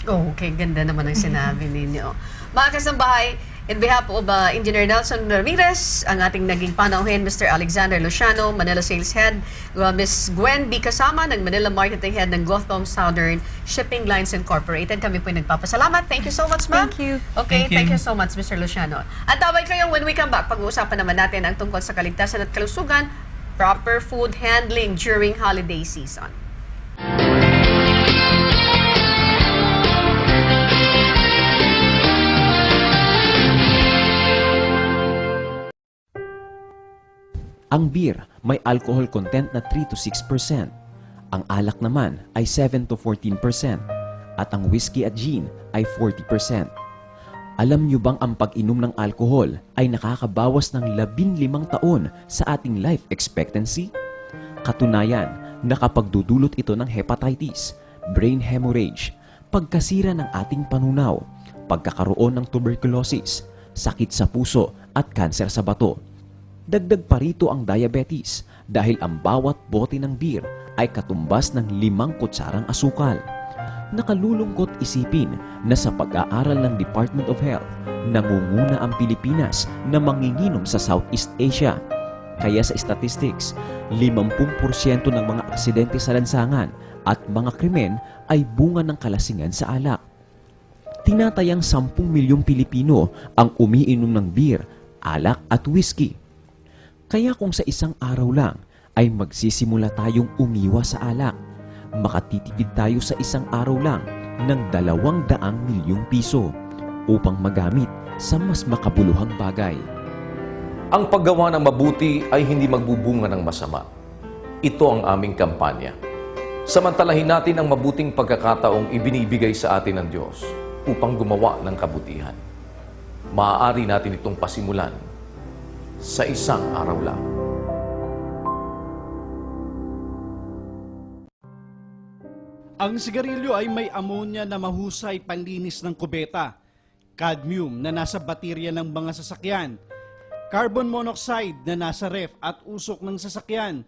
Okay, ganda naman ang sinabi ninyo. Mga kasambahay, in behalf of Engineer Nelson Ramirez, ang ating naging panauhin, Mr. Alexander Luciano, Manila Sales Head, Ms. Gwen B. Kasama, ng Manila Marketing Head ng Gotham Southern Shipping Lines Incorporated. Kami po nagpapasalamat. Thank you so much, ma'am. Thank you. Okay, thank you so much, Mr. Luciano. At tawag kayo when we come back, pag-uusapan naman natin ang tungkol sa kaligtasan at kalusugan, proper food handling during holiday season. Ang beer may alcohol content na 3 to 6%. Ang alak naman ay 7 to 14%. At ang whiskey at gin ay 40%. Alam nyo bang ang pag-inom ng alcohol ay nakakabawas ng 15 taon sa ating life expectancy? Katunayan, nakapagdudulot ito ng hepatitis, brain hemorrhage, pagkasira ng ating panunaw, pagkakaroon ng tuberculosis, sakit sa puso at kanser sa bato. Dagdag pa rito ang diabetes dahil ang bawat bote ng beer ay katumbas ng 5 kutsarang asukal. Nakalulungkot isipin na sa pag-aaral ng Department of Health, nangunguna ang Pilipinas na manginginom sa Southeast Asia. Kaya sa statistics, 50% ng mga aksidente sa lansangan at mga krimen ay bunga ng kalasingan sa alak. Tinatayang 10 milyong Pilipino ang umiinom ng beer, alak at whiskey. Kaya kung sa isang araw lang ay magsisimula tayong umiwas sa alak, makatitipid tayo sa isang araw lang ng 200 milyong piso upang magamit sa mas makabuluhang bagay. Ang paggawa ng mabuti ay hindi magbubunga ng masama. Ito ang aming kampanya. Samantalahin natin ang mabuting pagkakataong ibinibigay sa atin ng Diyos upang gumawa ng kabutihan. Maaari natin itong pasimulan sa isang araw lang. Ang sigarilyo ay may ammonia na mahusay panlinis ng kubeta, cadmium na nasa baterya ng mga sasakyan, carbon monoxide na nasa ref at usok ng sasakyan,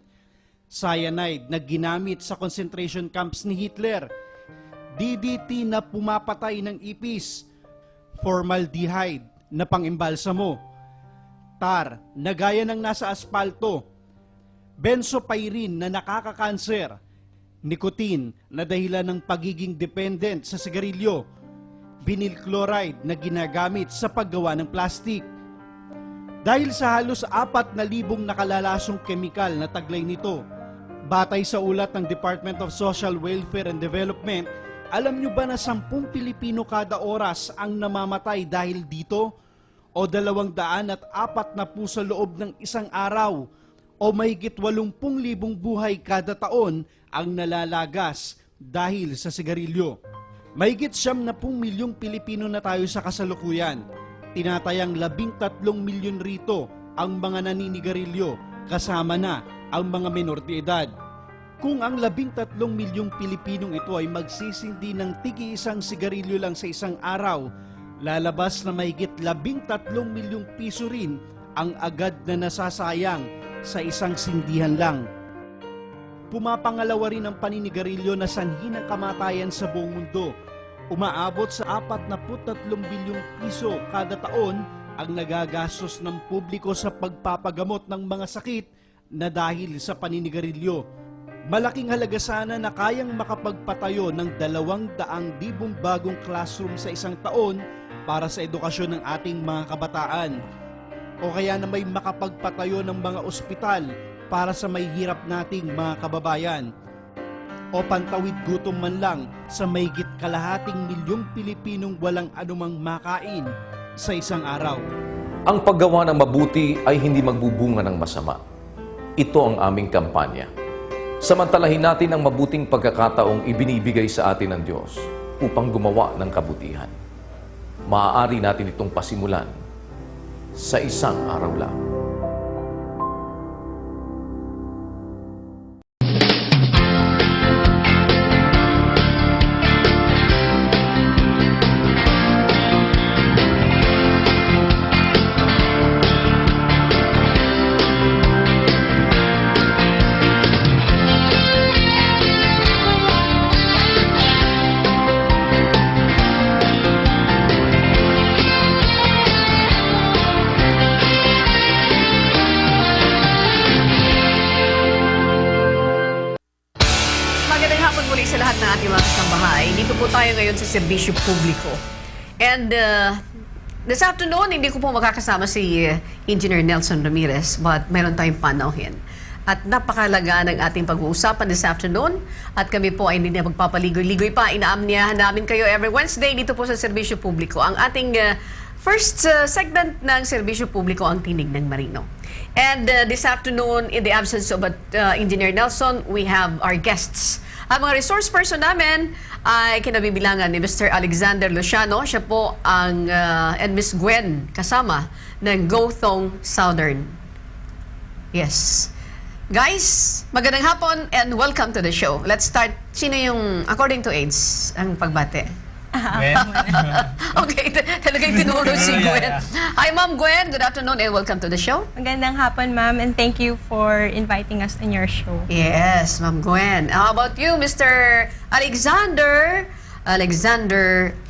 cyanide na ginamit sa concentration camps ni Hitler, DDT na pumapatay ng ipis, formaldehyde na pang-imbalsamo, tar na gaya ng nasa aspalto, benzopyrene na nakakakanser, nicotine na dahilan ng pagiging dependent sa sigarilyo, vinyl chloride na ginagamit sa paggawa ng plastik. Dahil sa halos 4,000 nakalalasong kemikal na taglay nito, batay sa ulat ng Department of Social Welfare and Development, alam nyo ba na 10 Pilipino kada oras ang namamatay dahil dito? O 240 sa loob ng isang araw? O mahigit 80,000 buhay kada taon ang nalalagas dahil sa sigarilyo? Mahigit 70 milyong Pilipino na tayo sa kasalukuyan. Tinatayang 13 milyon rito ang mga naninigarilyo, kasama na ang mga menor de edad. Kung ang 13 milyong Pilipinong ito ay magsisindi ng tigi-isang sigarilyo lang sa isang araw, lalabas na mahigit 13 milyong piso rin ang agad na nasasayang sa isang sindihan lang. Pumapangalawa rin ang paninigarilyo na sanhi ng kamatayan sa buong mundo. Umaabot sa 43 bilyong piso kada taon ang nagagastos ng publiko sa pagpapagamot ng mga sakit na dahil sa paninigarilyo. Malaking halaga sana na kayang makapagpatayo ng 200,000 bagong classroom sa isang taon para sa edukasyon ng ating mga kabataan. O kaya na may makapagpatayo ng mga ospital para sa may hirap nating mga kababayan. O pantawid gutom man lang sa mahigit kalahating milyong Pilipinong walang anumang makain sa isang araw. Ang paggawa ng mabuti ay hindi magbubunga ng masama. Ito ang aming kampanya. Samantalahin natin ang mabuting pagkakataong ibinibigay sa atin ng Diyos upang gumawa ng kabutihan. Maaari natin itong pasimulan sa isang araw lang. nandito po tayo ngayon sa serbisyo publiko. And this afternoon, hindi ko po makakasama si Engineer Nelson Ramirez, but mayroon tayong panauhin. At napakalaga ng ating pag-uusapan this afternoon. At kami po ay hindi na magpapaligoy-ligoy pa. Inaamniyahan namin kayo every Wednesday dito po sa serbisyo publiko. Ang ating first segment ng serbisyo publiko ang Tinig ng Marino. And this afternoon, in the absence of Engineer Nelson, we have our guests. Ang mga resource person namin ay kinabibilangan ni Mr. Alexander Luciano. Siya po ang and Miss Gwen kasama ng Gothong Southern. Yes. Guys, magandang hapon and welcome to the show. Let's start. Sino yung, according to AIDS, ang pagbate? Okay, talagang tinuro si Gwen. Hi, Ma'am Gwen. Good afternoon and welcome to the show. Magandang hapon, ma'am, and thank you for inviting us in your show. Yes, Ma'am Gwen. How about you, Mr. Alexander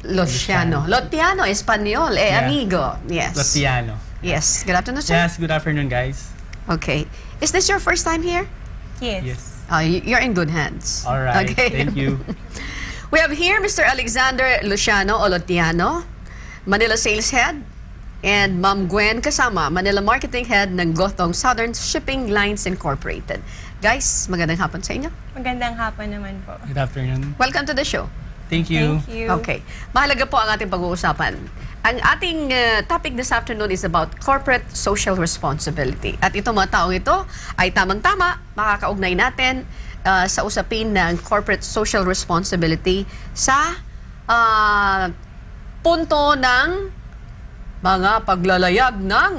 Luciano? Lotiano, Espanyol, amigo. Yes. Lotiano. Yes. Good afternoon, sir. Yes, good afternoon, guys. Okay. Is this your first time here? Yes. You're in good hands. All right, Okay. thank you. We have here Mr. Alexander Luciano Olotiano, Manila Sales Head, and Ma'am Gwen kasama, Manila Marketing Head ng Gothong Southern Shipping Lines Incorporated. Guys, magandang hapon sa inyo. Magandang hapon naman po. Good afternoon. Welcome to the show. Thank you. Thank you. Okay. Mahalaga po ang ating pag-uusapan. Ang ating topic this afternoon is about corporate social responsibility. At ito mga taong ito ay tamang-tama, makakaugnay natin sa usapin ng corporate social responsibility sa punto ng mga paglalayag ng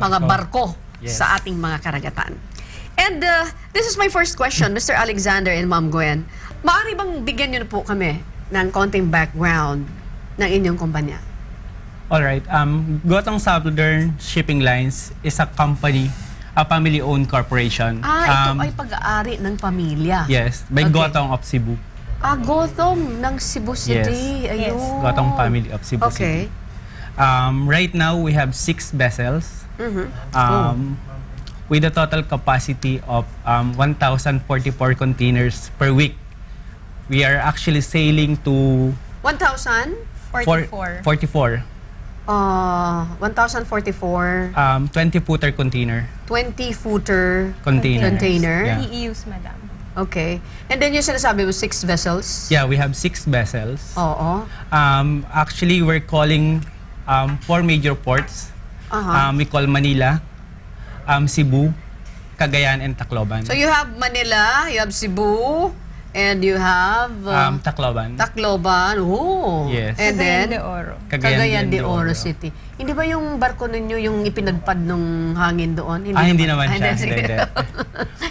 mga barko Yes. sa ating mga karagatan. And this is my first question, Mr. Alexander and Ma'am Gwen. Maaari bang bigyan niyo na po kami ng konting background ng inyong kumpanya? All right. Gothong Southern Shipping Lines is a company, a family-owned corporation. Ito ay pag-aari ng pamilya. Yes, by Okay. Gothong of Cebu. Gothong ng Cebu City. Yes. Ayun. Gothong family of Cebu Okay. City. Right now, we have 6 vessels with a total capacity of 1,044 containers per week. We are actually sailing to 1,000? 44. 1,044 20-footer container. 20-footer Container. container. Yeah. EEUs, madam. Okay. And then yung sinasabi mo, 6 vessels? Yeah, we have 6 vessels. Oo. Actually, we're calling 4 major ports. We call Manila, Cebu, Cagayan, and Tacloban. So you have Manila, you have Cebu, and you have Tacloban. Tacloban. Oh. Yes. And then de Oro. Cagayan de Oro City. Hindi ba yung barko ninyo yung ipinagpad ng hangin doon? Hindi naman siya. sige. Hindi.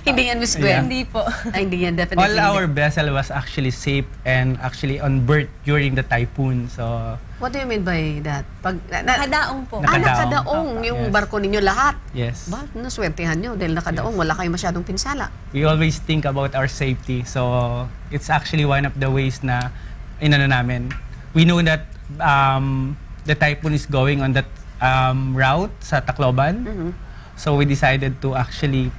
Hindi yan, Miss Gwen. Hindi po. Hindi yan, definitely. All our vessel was actually safe and actually on berth during the typhoon. So, What do you mean by that? Nakadaong po. Nakadaong yung Yes. barko ninyo lahat. yes. Ba, naswertehan nyo dahil nakadaong, wala kayong masyadong pinsala. We always think about our safety. So, it's actually one of the ways na namin. We know that the typhoon is going on that route sa Tacloban. So, we decided to actually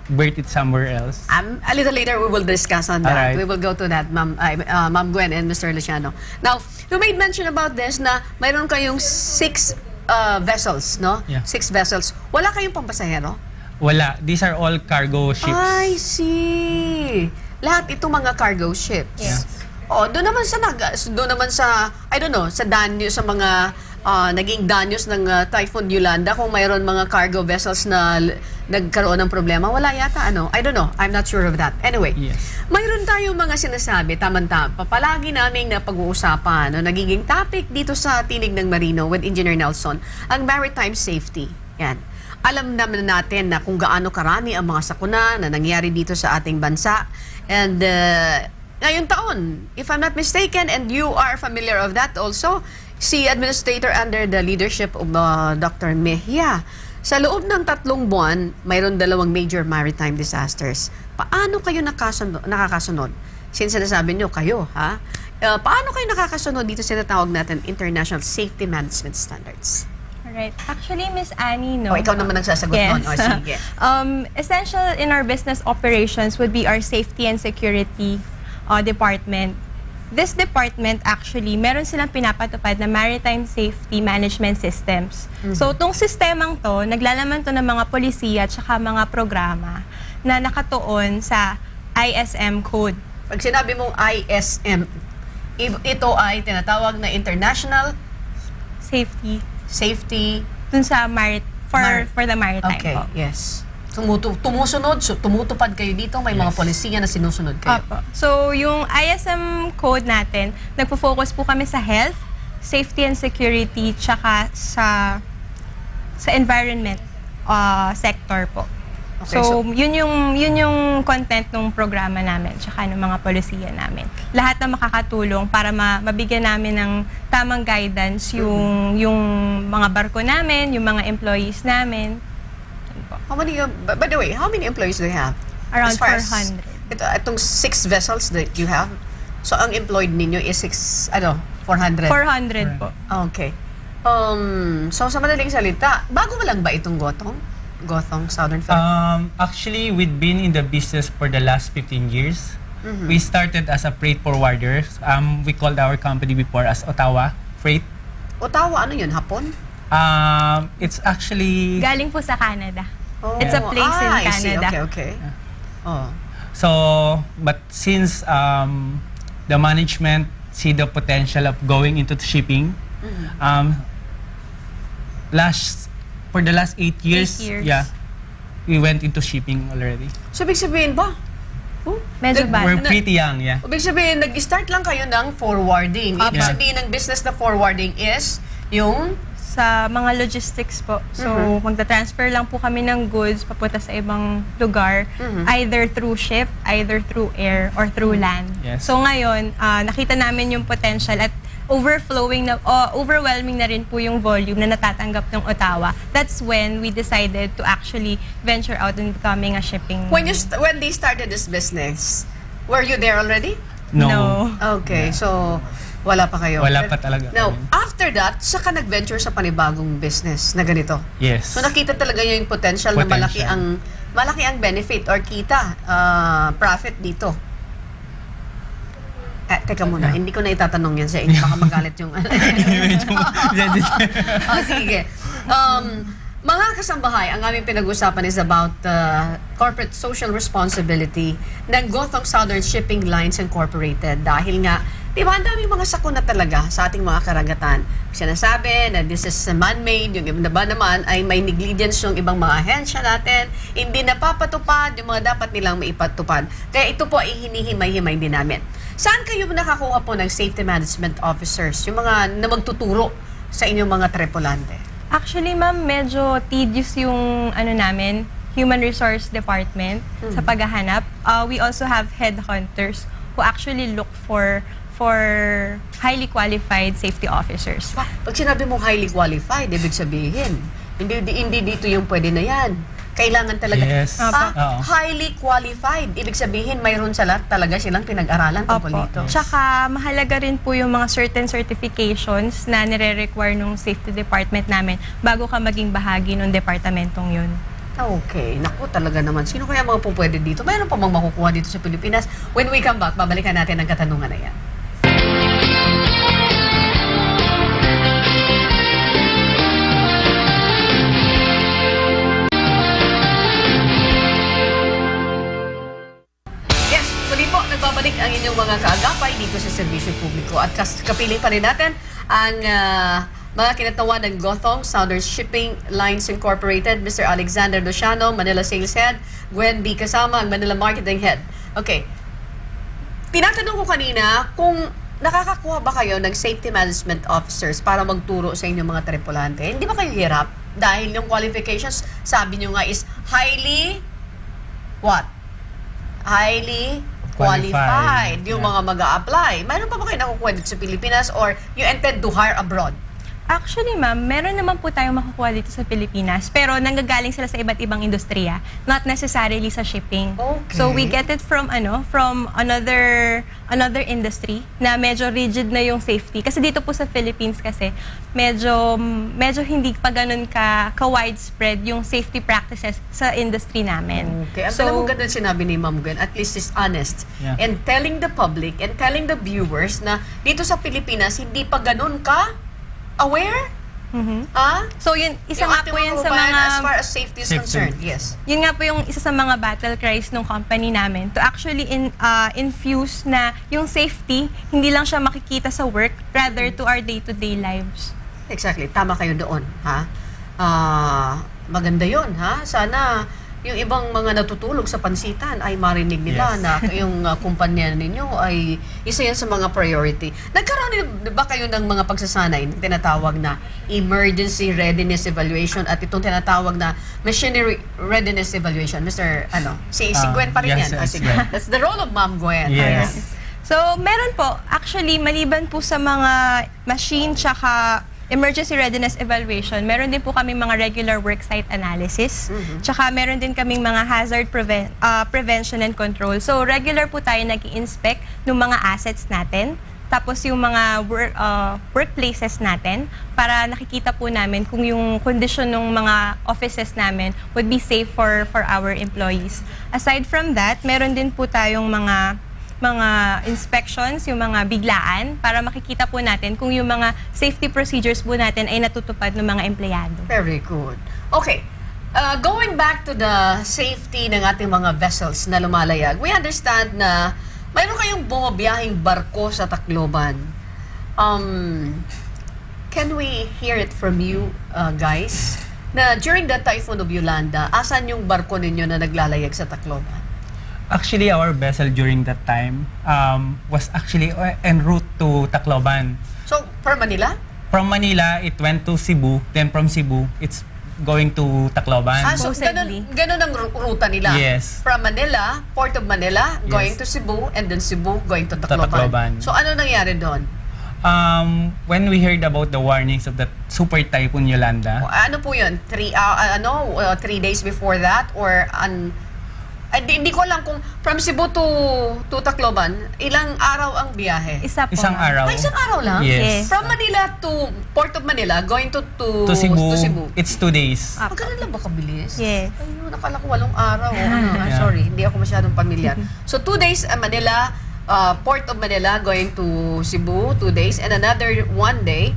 berth it somewhere else. A little later, we will discuss on that. Alright. We will go to that, Ma'am Gwen and Mr. Luciano. Now, you made mention about this na mayroon kayong 6 vessels, no? Yeah. 6 vessels. Wala kayong pampasahero? Wala. These are all cargo ships. I see. Lahat ito mga cargo ships. Yes. Doon naman sa I don't know, sa danyo sa mga naging danyos ng Typhoon Yolanda, kung mayroon mga cargo vessels na nagkaroon ng problema, wala yata I don't know. I'm not sure of that. Anyway, Yes. mayroon tayong mga sinasabi, tamang-tama, palagi naming napag-uusapan, nagiging topic dito sa Tinig ng Marino with Engineer Nelson, ang maritime safety. Yan. Alam naman natin na kung gaano karami ang mga sakuna na nangyari dito sa ating bansa. And ngayong taon, if I'm not mistaken, and you are familiar of that also, si Administrator under the leadership of Dr. Mejia, sa loob ng 3 buwan, mayroon 2 major maritime disasters. Paano kayo nakakasunod? Since sinasabi nyo, kayo, ha? Paano kayo nakakasunod dito sa tinatawag natin International Safety Management Standards? Alright. Actually, Miss Annie, no? Ikaw naman nagsasagot Yes. nun. Sige. Essential in our business operations would be our safety and security department. This department actually, meron silang pinapatupad na Maritime Safety Management Systems. So, itong sistemang to, naglalaman to ng mga polisiya at saka mga programa na nakatuon sa ISM code. Pag sinabi mong ISM, ito ay tinatawag na International Safety Safety. dun sa for the maritime Okay, po. yes. Tumutupad kayo dito, may mga polisiya na sinusunod kayo. Opo. So, yung ISM code natin, nagpo-focus po kami sa health, safety and security, tsaka sa environment sector po. Okay, So, yun yung content ng programa namin, tsaka ng mga polisiya namin. Lahat na makakatulong para mabigyan namin ng tamang guidance yung mga barko namin, yung mga employees namin. Yun po. By the way, how many employees do you have? Around As far as 400. Itong 6 vessels that you have, so ang employed ninyo is 400? 400 po. Okay. So sa madaling salita, bago mo lang ba itong Gothong Southern Philippines? Actually, we've been in the business for the last 15 years. We started as a freight forwarder. We called our company before as Ottawa Freight. Ottawa, ano yun? Hapon? It's actually... Galing po sa Canada. Oh, It's a place in I see. Canada. Okay. Oh. So, but since the management see the potential of going into shipping, for the last 8 years, 8 years. yeah, we went into shipping already. So, ibig sabihin ba? Medyo bad. We're pretty young, yeah. Ibig sabihin, nag-start lang kayo ng forwarding. Ibig Yeah. sabihin ng business na forwarding is yung... Sa mga logistics po. So, magta-transfer lang po kami ng goods papunta sa ibang lugar, either through ship, either through air, or through land. Yes. So, ngayon, nakita namin yung potential at overwhelming na rin po yung volume na natatanggap ng Ottawa. That's when we decided to actually venture out in becoming a shipping. When they started this business, were you there already? No. Okay, so wala pa kayo. Wala pa talaga Now, kami. after that, saka nag-venture sa panibagong business na ganito. Yes. So nakita talaga niyo yung potential na malaki ang benefit or kita, profit dito. Teka muna, hindi ko na itatanong yan sa inyo, baka magalit yung... Sige. Mga kasambahay, ang aming pinag-usapan is about corporate social responsibility ng Gothong Southern Shipping Lines Incorporated. Dahil nga, di ba, ang daming mga sakuna talaga sa ating mga karagatan. Sinasabi na this is man-made, yung iba naman ay may negligence yung ibang mga ahensya natin, hindi napapatupad yung mga dapat nilang maipatupad. Kaya ito po ay hinihimay-himay din namin. Saan kayo nakakuha po ng safety management officers, yung mga na magtuturo sa inyong mga tripulante? Actually, ma'am, medyo tedious yung namin, Human Resource Department sa paghahanap. We also have headhunters who actually look for highly qualified safety officers. Pag sinabi mong highly qualified, ibig sabihin, hindi dito yung pwede na yan. Kailangan talaga. Yes. Oo. Highly qualified. Ibig sabihin, mayroon talaga silang pinag-aralan tungkol Opo. dito. Tsaka mahalaga rin po yung mga certain certifications na nire-require ng safety department namin bago ka maging bahagi ng departamentong yun. Okay. Naku, talaga naman. Sino kaya mga pupwede dito? Mayroon pa bang makukuha dito sa Pilipinas? When we come back, babalikan natin ang katanungan na yan. Nagbabalik ang inyong mga kaagapay dito sa serbisyo publiko at kapiling pa rin natin ang mga kinatawan ng Gothong Southern Shipping Lines Incorporated, Mr. Alexander Luciano, Manila Sales Head, Gwen B. Kasama, ang Manila Marketing Head. Okay. Tinatanong ko kanina kung nakakakuha ba kayo ng safety management officers para magturo sa inyong mga tripulante. Hindi ba kayo hirap? Dahil yung qualifications, sabi nyo nga is highly highly qualified yung mga mag-a-apply. Mayroon pa ba kayo nakukuha dito sa Pilipinas or you intend to hire abroad? Actually, ma'am, meron naman po tayong makukuha dito sa Pilipinas, pero nanggagaling sila sa iba't ibang industriya, not necessarily sa shipping. Okay. So we get it from from another industry na medyo rigid na yung safety. Kasi dito po sa Philippines kasi medyo hindi pa ganun ka widespread yung safety practices sa industry namin. Okay. Alam mo, ganda sinabi ni Ma'am Gwen, at least is honest. Yeah. And telling the public and telling the viewers na dito sa Pilipinas, hindi pa ganun ka aware? So yun, isa Yung nga ating po yun sa kababayan mga... as far as safety is Safety. concerned. Yes. Yun nga po yung isa sa mga battle cries ng company namin to actually infuse na yung safety, hindi lang siya makikita sa work, rather to our day-to-day lives. Exactly. Tama kayo doon. Ha? Maganda yun. Ha? Sana yung ibang mga natutulog sa pansitan ay marinig nila Yes. na yung kumpanya ninyo ay isa yan sa mga priority. Nagkaroon din ba kayo ng mga pagsasanay na tinatawag na emergency readiness evaluation at itong tinatawag na machinery readiness evaluation? Mr. Si Gwen pa rin yes, yan. yes, Sige. Gwen. That's the role of Ma'am Gwen. Yes. So, meron po, actually, maliban po sa mga machine tsaka emergency readiness evaluation, meron din po kaming mga regular worksite analysis, tsaka meron din kaming mga hazard prevention and control. So, regular po tayo nag-i-inspect ng mga assets natin, tapos yung mga workplaces natin, para nakikita po namin kung yung condition ng mga offices namin would be safe for our employees. Aside from that, meron din po tayong mga inspections, yung mga biglaan, para makikita po natin kung yung mga safety procedures po natin ay natutupad ng mga empleyado. Very good. Okay. Going back to the safety ng ating mga vessels na lumalayag, we understand na mayroon kayong bumabiyahing barko sa Tacloban. Can we hear it from you, guys? Na during the Typhoon of Yolanda, asan yung barko ninyo na naglalayag sa Tacloban? Actually, our vessel during that time was actually en route to Tacloban. So, from Manila? From Manila, it went to Cebu. Then from Cebu, it's going to Tacloban. So Supposedly. ganun ang ruta nila? Yes. From Manila, Port of Manila, going Yes. to Cebu, and then Cebu, going to Tacloban. Tacloban. So, ano nangyari doon? When we heard about the warnings of the Super Typhoon Yolanda, Ano po yun? 3 days before that? Or hindi ko alam kung from Cebu to Tacloban, ilang araw ang biyahe? Isa po. isang araw. Isang araw lang? Yes. From Manila to Port of Manila, going to Cebu, it's 2 days. Ganun lang ba kabilis? Yes. Ayun, nakala ko 8 araw. I'm Yeah. sorry, hindi ako masyadong pamilyar. So 2 days Manila, Port of Manila going to Cebu, 2 days, and another 1 day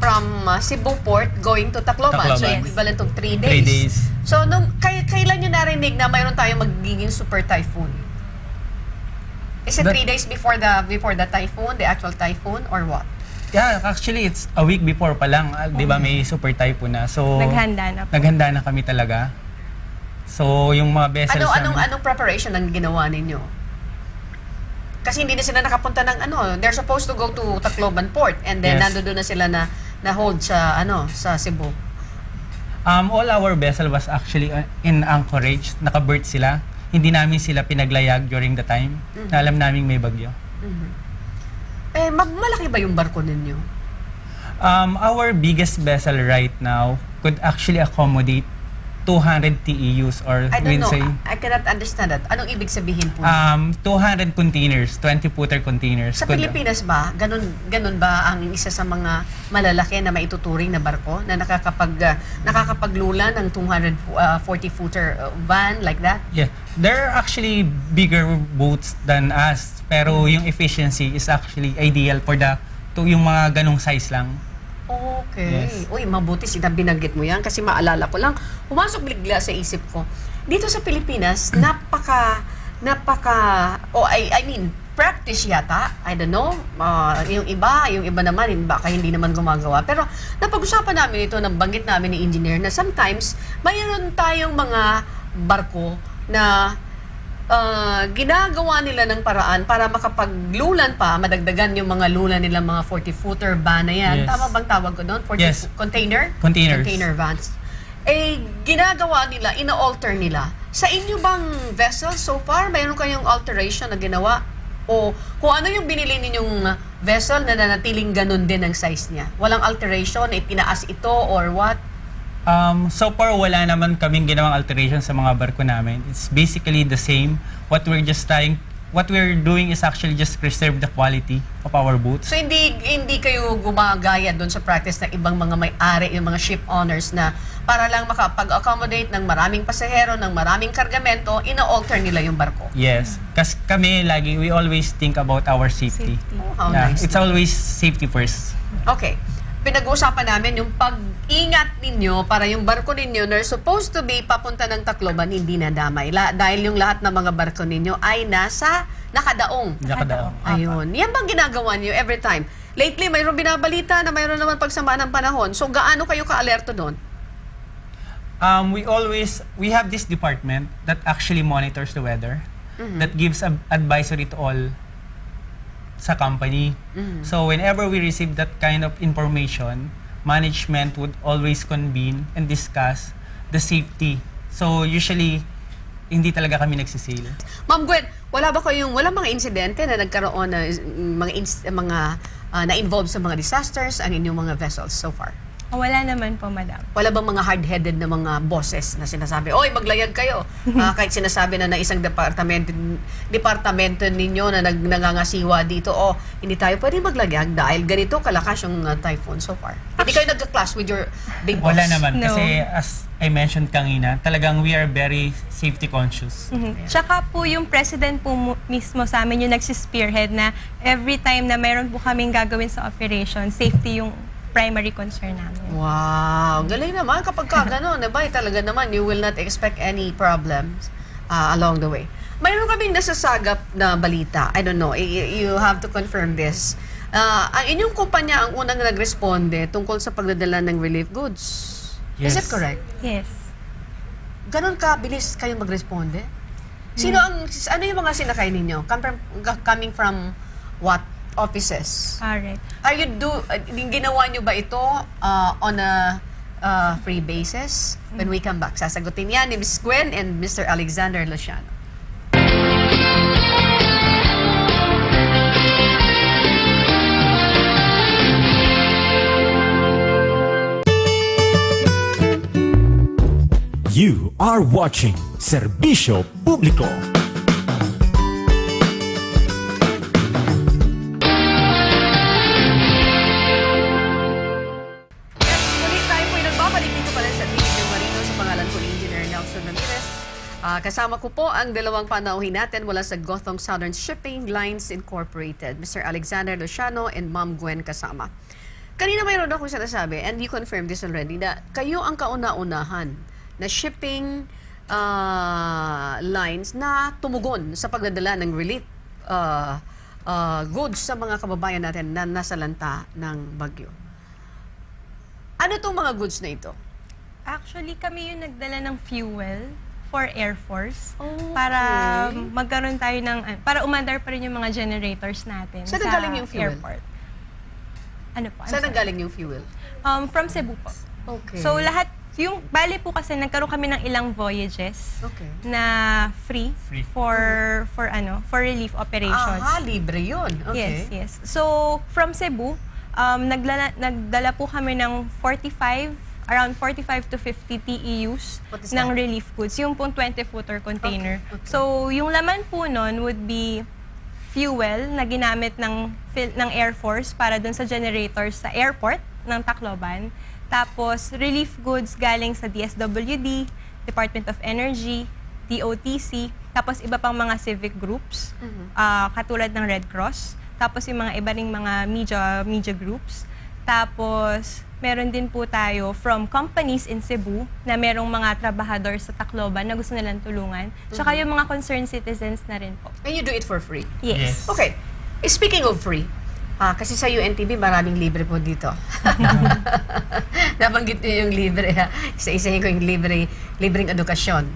from Cebu Port going to Tacloban. So Tacloban. equivalent of 3 days. 3 days. So kailan nyo narinig na mayroon tayong magiging super typhoon? Is it 3 days before the typhoon, the actual typhoon, or what? Yeah, actually, it's a week before pa lang. Di ba, may Super Typhoon na. So, Naghanda na po. Naghanda na kami talaga. So, yung mga vessels Anong preparation ang ginawa ninyo? Kasi hindi na sila nakapunta ng they're supposed to go to Tacloban Port and then Yes. nandoon na sila na hold sa Cebu. All our vessel was actually in anchorage. Naka-berth sila. Hindi namin sila pinaglayag during the time na alam naming may bagyo. Malaki ba yung barko ninyo? Our biggest vessel right now could actually accommodate 200 TEUs or I don't we'd know. say I cannot understand that. Anong ibig sabihin po? 200 containers, 20-footer containers. Sa Pilipinas ba, ganun ba ang isa sa mga malalaki na maituturing na barko na nakakapaglula ng 240-footer van like that? Yeah, there are actually bigger boats than us, pero yung efficiency is actually ideal for yung mga ganong size lang. Okay. Yes. Uy, mabuti binanggit mo yan kasi maalala ko lang, pumasok bigla sa isip ko. Dito sa Pilipinas, I mean, practice yata. I don't know. Yung iba naman, baka hindi naman gumagawa. Pero napag-usapan namin ito, nabanggit namin ni engineer na sometimes, mayroon tayong mga barko na ginagawa nila ng paraan para makapaglulan pa, madagdagan yung mga lulan nila, mga 40-footer van na yan. Yes. Tama bang tawag ko doon? Yes. Containers. Containers. Vans. Ginagawa nila, ina-alter nila. Sa inyo bang vessel so far, mayroon kayong alteration na ginawa? O kung ano yung binili ninyong vessel na nanatiling ganun din ang size niya? Walang alteration, itinaas ito or what? So far, wala naman kaming ginawang alteration sa mga barko namin. It's basically the same. What we're doing is actually just preserve the quality of our boats. So hindi kayo gumagaya doon sa practice ng ibang mga may-ari, yung mga ship owners na para lang makapag-accommodate ng maraming pasahero, ng maraming kargamento, ina-alter nila yung barko. Yes. Kasi kami, we always think about our safety. Oh, how nice. It's always safety first. Okay. Pinag-uusapan namin yung pag-ingat ninyo para yung barko ninyo na supposed to be papunta ng Tacloban hindi nadamay. Dahil yung lahat ng mga barko ninyo ay nakadaong. Nakadaong. Ayun. Yan bang ginagawa niyo every time? Lately, mayroong binabalita na mayroon naman pagsama ng panahon. So, gaano kayo ka-alerto doon? We have this department that actually monitors the weather, that gives advisory to all sa company. So whenever we receive that kind of information, management would always convene and discuss the safety. So usually, hindi talaga kami nagsisail. Ma'am Gwen, wala mga insidente na nagkaroon na na-involve sa mga disasters ang inyong mga vessels so far? Wala naman po, madam. Wala bang mga hard-headed na mga bosses na sinasabi, oy, maglayag kayo? Kahit sinasabi na isang departamento ninyo na nangangasiwa dito, hindi tayo pwede maglayag dahil ganito kalakas yung typhoon so far. Hindi kayo nagka-clash with your big boss? Wala naman. No. Kasi as I mentioned kanina, talagang we are very safety conscious. Tsaka po yung president po mismo sa amin yung nagsispearhead na every time na meron po kaming gagawin sa operation, safety yung primary concern namin. Wow, galing naman kapag gano'n, diba? Talaga naman, you will not expect any problems along the way. Mayroon kaming nasasagap na balita. I don't know, you have to confirm this. Ang inyong kumpanya ang unang nagresponde tungkol sa pagdadala ng relief goods. Is Yes. it correct? Yes. Ganon ka bilis kayo magresponde? Ano yung mga sinakay ninyo? Coming from what offices? Alright. Ginawa nyo ba ito on a free basis? When we come back, sasagutin yan ni Ms. Gwen and Mr. Alexander Luciano. You are watching Serbisyo Publiko. Muli tayo po nagbabalik dito pala sa TV Marino sa pangalan ko ni Engineer Nelson Ramirez. Kasama ko po ang dalawang panauhin natin mula sa Gothong Southern Shipping Lines Incorporated, Mr. Alexander Luciano and Ma'am Gwen Kasama. Kanina mayroon akong sinasabi, and you confirmed this already, na kayo ang kauna-unahan na shipping lines na tumugon sa pagdadala ng relief goods sa mga kababayan natin na nasa lanta ng bagyo. Ano itong mga goods na ito? Actually, kami yung nagdala ng fuel for Air Force Okay. para magkaroon tayo ng para umandar pa rin yung mga generators natin Saan sa nanggaling yung fuel? airport. Ano po? Saan ang galing yung fuel? From Cebu po. Okay. So lahat yung bali po kasi nagkaroon kami ng ilang voyages Okay. na free, Free. for relief operations. Libre yun. Okay. Yes. So from Cebu, nagdala po kami ng around 45 to 50 TEUs What is ng that? relief goods. Yung pong 20-footer container. Okay. So, yung laman po nun would be fuel na ginamit ng Air Force para dun sa generators sa airport ng Tacloban. Tapos, relief goods galing sa DSWD, Department of Energy, DOTC, tapos iba pang mga civic groups, katulad ng Red Cross. Tapos yung mga iba ring mga media groups. Tapos, meron din po tayo from companies in Cebu na merong mga trabahador sa Tacloban na gusto nilang tulungan. Tsaka yung mga concerned citizens na rin po. And you do it for free? Yes. Okay. Speaking of free, kasi sa UNTV maraming libre po dito. Nabanggit niyo yung libre. Isa-isahin ko yung libreng edukasyon,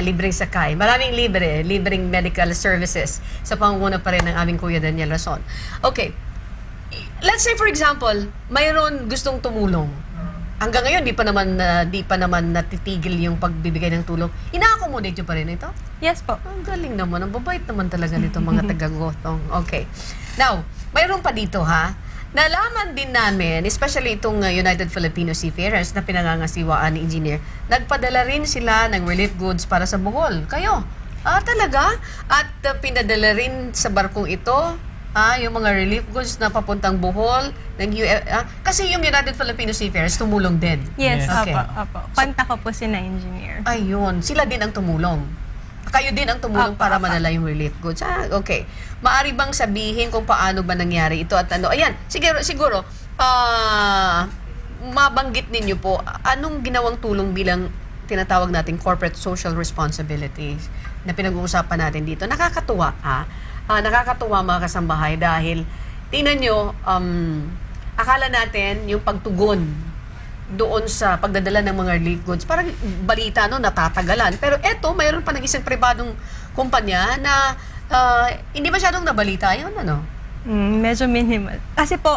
libreng sakay. Maraming libreng medical services sa pangunguna pa rin ng aming Kuya Daniel Rason. Okay. Let's say for example, mayroon gustong tumulong. Hanggang ngayon di pa naman natitigil yung pagbibigay ng tulong. Ina-accommodate nyo pa rin ito? Yes po. Ang galing naman. Ang babait naman talaga nito mga taga-Gotong. Okay. Now, mayroon pa dito ha. Nalaman din namin, especially itong United Filipino Seafarers na pinangangasiwaan ni Engineer, nagpadala rin sila ng relief goods para sa Bohol. Kayo? Talaga? At pinadala rin sa barkong ito yung mga relief goods na papuntang Bohol. Kasi yung United Filipino Seafarers tumulong din. Yes, Okay. opo. Kontak ko po si na engineer. Ayun, sila din ang tumulong. Kayo din ang tumulong para manala yung relief goods. Okay. Maari bang sabihin kung paano ba nangyari ito at ano? Ayan, siguro mabanggit ninyo po, anong ginawang tulong bilang tinatawag nating corporate social responsibilities na pinag-uusapan natin dito? Nakakatuwa, nakakatuwa mga kasambahay dahil tingnan nyo, akala natin yung pagtugon doon sa pagdadala ng mga relief goods, parang balita no, natatagalan. Pero eto, mayroon pa ng isang pribadong kumpanya na hindi masyadong nabalita yun, ano? Medyo minimal. Kasi po,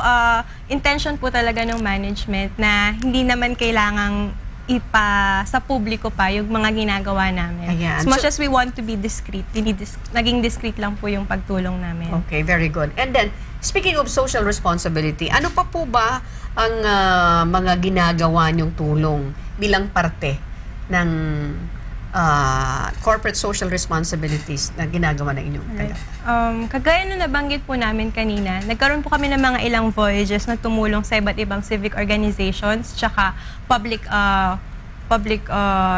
intention po talaga ng management na hindi naman kailangang sa publiko pa yung mga ginagawa namin. Ayan. As much as we want to be discreet, naging discreet lang po yung pagtulong namin. Okay, very good. And then, speaking of social responsibility, ano pa po ba ang mga ginagawa niyong tulong bilang parte ng corporate social responsibilities na ginagawa ng inyong tayo? Kagaya na nabanggit po namin kanina, nagkaroon po kami ng mga ilang voyages na tumulong sa iba't ibang civic organizations tsaka public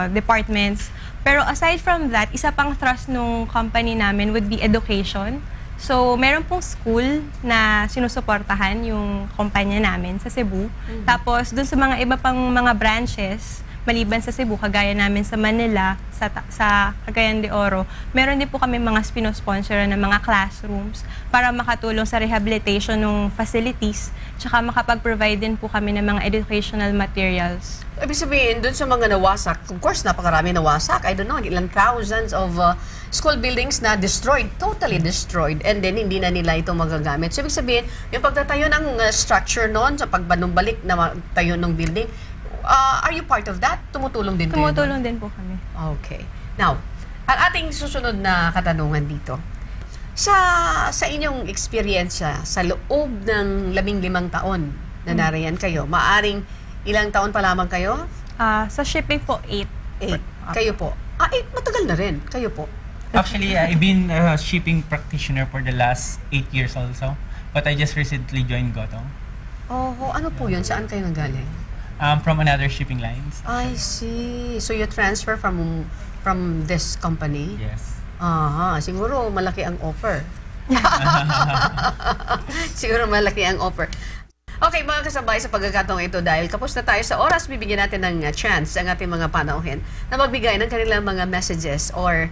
departments. Pero aside from that, isa pang thrust nung company namin would be education. So, meron pong school na sinusuportahan yung kumpanya namin sa Cebu. Tapos, dun sa mga iba pang mga branches, maliban sa Cebu, kagaya namin sa Manila, sa Cagayan de Oro, meron din po kami mga sponsor ng mga classrooms para makatulong sa rehabilitation ng facilities, tsaka makapag-provide din po kami ng mga educational materials. Ibig sabihin, dun sa mga nawasak, of course, napakarami nawasak. I don't know, ilang thousands of school buildings na destroyed, totally destroyed, and then hindi na nila ito magagamit. So, ibig sabihin, yung pagtatayo ng structure noon, sa pagbanumbalik na tayo ng building, are you part of that? Tumutulong din kayo? Tumutulong din po kami. Okay. Now, ang ating susunod na katanungan dito, sa inyong experience sa loob ng 15 taon na nariyan kayo, maaring ilang taon pa lamang kayo? Sa shipping po, 8. 8. Kayo po? 8, matagal na rin. Kayo po? Actually, I've been a shipping practitioner for the last 8 years also. But I just recently joined Gotong Ano po yun? Saan kayo nanggaling? from another shipping lines. I see. So you transfer from this company? Yes. Siguro malaki ang offer. Siguro malaki ang offer. Okay, mga kasabay, sa pagkakataong ito, dahil kapos na tayo sa oras, bibigyan natin ng chance ang ating mga panauhin na magbigay ng kanilang mga messages or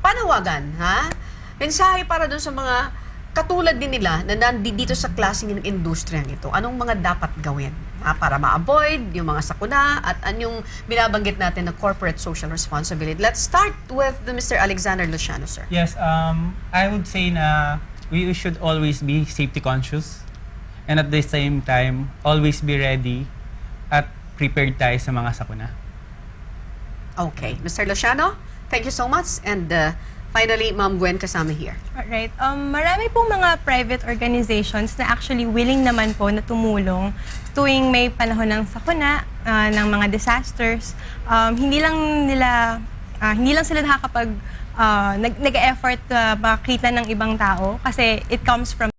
panawagan, mensahe para dun sa mga katulad din nila na nandito sa klaseng ng industriyang ito. Anong mga dapat gawin para ma-avoid yung mga sakuna at anyong binabanggit natin na corporate social responsibility? Let's start with Mr. Alexander Luciano, sir. Yes, I would say na we should always be safety conscious and at the same time, always be ready at prepared tayo sa mga sakuna. Okay. Mr. Luciano, thank you so much. And finally, Ma'am Gwen kasama here. Alright. Marami pong mga private organizations na actually willing naman po na tumulong tuwing may panahon ng sakuna, ng mga disasters. Hindi lang sila nakakapag nag-effort makita ng ibang tao kasi it comes from